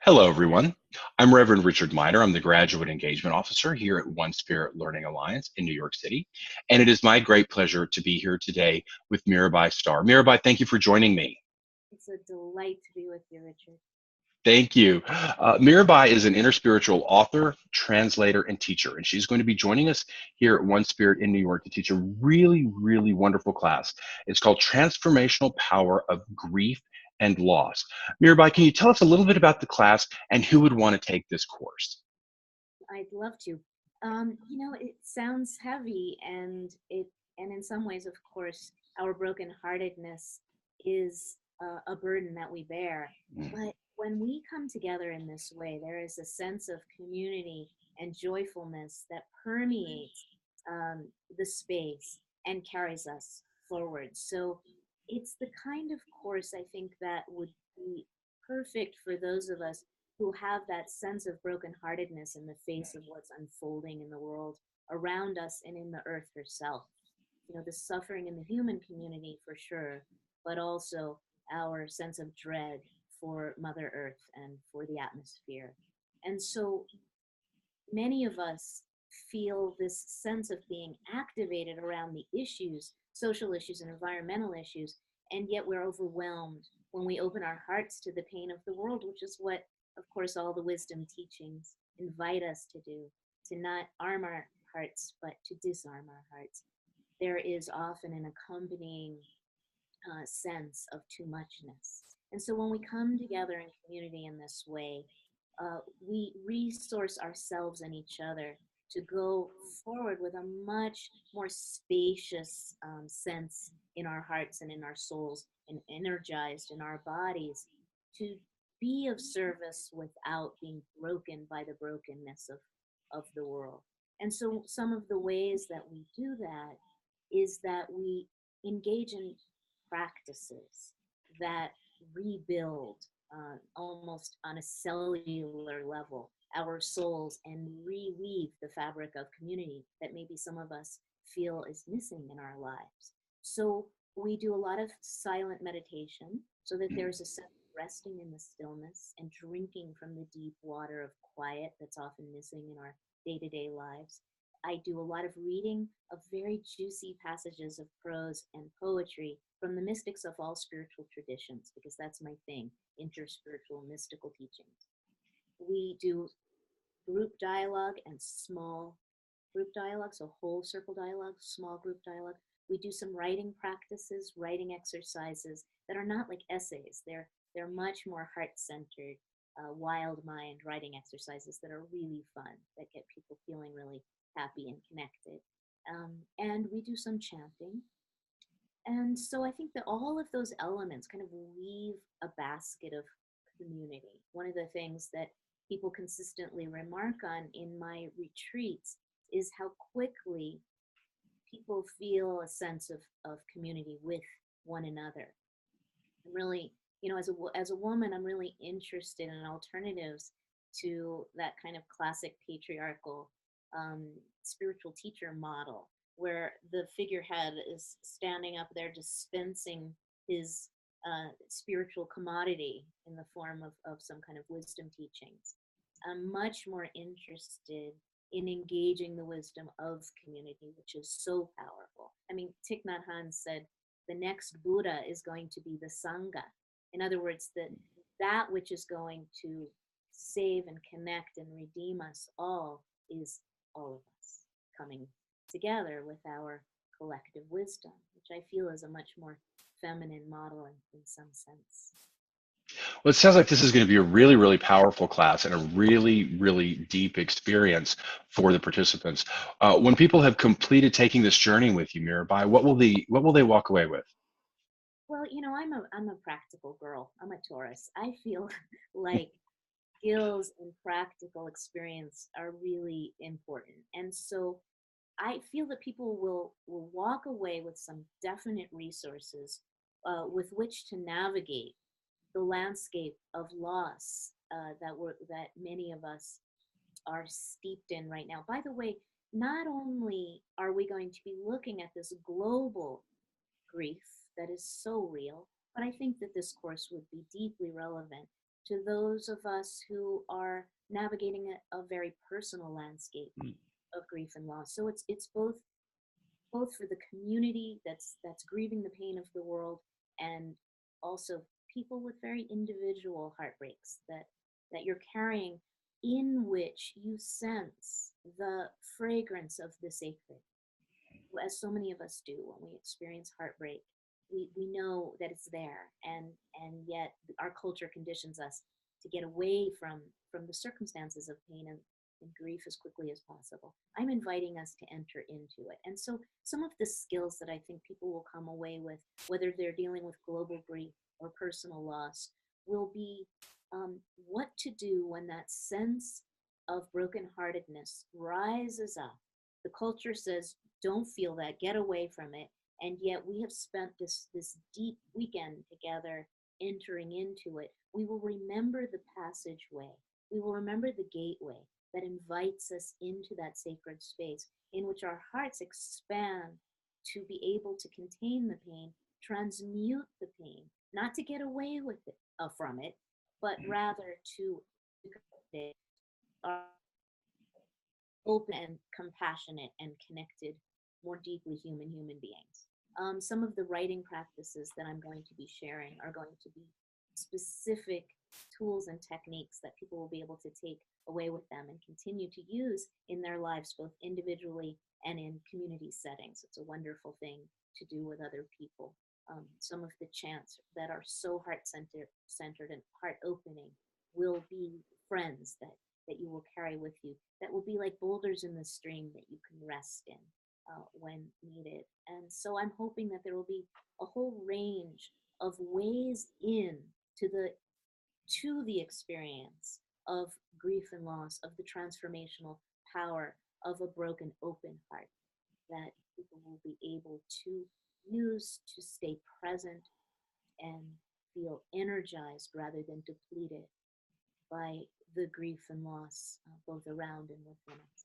Hello, everyone. I'm Reverend Richard Miner. I'm the Graduate Engagement Officer here at One Spirit Learning Alliance in New York City. And it is my great pleasure to be here today with Mirabia Starr. Mirabia, thank you for joining me. It's a delight to be with you, Richard. Thank you. Mirabia is an interspiritual author, translator, and teacher, and she's going to be joining us here at One Spirit in New York to teach a really wonderful class. It's called Transformational Power of Grief and Loss. Mirabia, can you tell us a little bit about the class and who would want to take this course? I'd love to. It sounds heavy, and in some ways, of course, our brokenheartedness is a burden that we bear. But when we come together in this way, there is a sense of community and joyfulness that permeates the space and carries us forward. So it's the kind of course I think that would be perfect for those of us who have that sense of brokenheartedness in the face of what's unfolding in the world around us and in the earth herself. The suffering in the human community for sure, but also our sense of dread for Mother Earth and for the atmosphere. And so many of us feel this sense of being activated around the issues, social issues and environmental issues, and yet we're overwhelmed when we open our hearts to the pain of the world, which is what, of course, all the wisdom teachings invite us to do, to not arm our hearts, but to disarm our hearts. There is often an accompanying sense of too muchness. And so when we come together in community in this way, we resource ourselves and each other to go forward with a much more spacious sense in our hearts and in our souls and energized in our bodies to be of service without being broken by the brokenness of the world. And so some of the ways that we do that is that we engage in practices that rebuild almost on a cellular level our souls and reweave the fabric of community that maybe some of us feel is missing in our lives. So we do a lot of silent meditation so that there's a sense of resting in the stillness and drinking from the deep water of quiet that's often missing in our day-to-day lives. I do a lot of reading of very juicy passages of prose and poetry from the mystics of all spiritual traditions, because that's my thing, interspiritual mystical teachings. We do group dialogue and small group dialogue, so whole circle dialogue, small group dialogue. We do some writing practices, writing exercises that are not like essays. They're much more heart-centered, wild mind writing exercises that are really fun, that get people feeling really happy and connected. And we do some chanting. And so I think that all of those elements kind of weave a basket of community. One of the things that people consistently remark on in my retreats is how quickly people feel a sense of community with one another. I'm really, as a woman, I'm really interested in alternatives to that kind of classic patriarchal spiritual teacher model where the figurehead is standing up there dispensing his spiritual commodity in the form of some kind of wisdom teachings. I'm much more interested in engaging the wisdom of community, which is so powerful. I mean, Thich Nhat Hanh said, the next Buddha is going to be the Sangha. In other words, that which is going to save and connect and redeem us all is all of us coming together with our collective wisdom, which I feel is a much more feminine model in some sense. Well, it sounds like this is going to be a really powerful class and a really deep experience for the participants. When people have completed taking this journey with you, Mirabai, what will they walk away with? Well, I'm a practical girl. I'm a Taurus. I feel like skills and practical experience are really important. And so I feel that people will walk away with some definite resources with which to navigate the landscape of loss that many of us are steeped in right now. By the way, not only are we going to be looking at this global grief that is so real, but I think that this course would be deeply relevant to those of us who are navigating a very personal landscape of grief and loss. So it's both for the community that's grieving the pain of the world, and also people with very individual heartbreaks that you're carrying, in which you sense the fragrance of the sacred, as so many of us do when we experience heartbreak. We know that it's there, and yet our culture conditions us to get away from the circumstances of pain and grief as quickly as possible. I'm inviting us to enter into it. And so some of the skills that I think people will come away with, whether they're dealing with global grief or personal loss, will be what to do when that sense of brokenheartedness rises up. The culture says, don't feel that, get away from it. And yet we have spent this deep weekend together entering into it. We will remember the passageway. We will remember the gateway that invites us into that sacred space in which our hearts expand to be able to contain the pain, transmute the pain, not to get away with it from it, but rather to are open and compassionate and connected, more deeply human beings. Some of the writing practices that I'm going to be sharing are going to be specific tools and techniques that people will be able to take away with them and continue to use in their lives, both individually and in community settings. It's a wonderful thing to do with other people. Some of the chants that are so heart centered and heart opening will be friends that you will carry with you, that will be like boulders in the stream that you can rest in when needed. And so I'm hoping that there will be a whole range of ways in to the experience of grief and loss, of the transformational power of a broken open heart, that people will be able to use to stay present and feel energized rather than depleted by the grief and loss, both around and within us.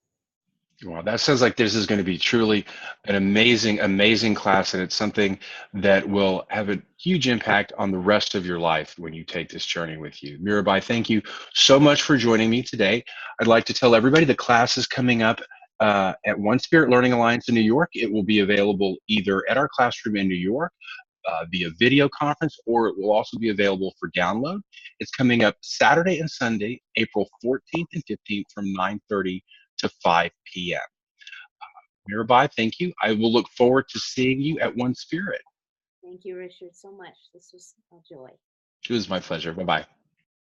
Wow, that sounds like this is going to be truly an amazing, amazing class, and it's something that will have a huge impact on the rest of your life when you take this journey with you. Mirabai, thank you so much for joining me today. I'd like to tell everybody the class is coming up at One Spirit Learning Alliance in New York. It will be available either at our classroom in New York via video conference, or it will also be available for download. It's coming up Saturday and Sunday, April 14th and 15th from 9:30 to 5 p.m. Mirabai, thank you. I will look forward to seeing you at One Spirit. Thank you, Richard, so much. This was a joy. It was my pleasure. Bye-bye.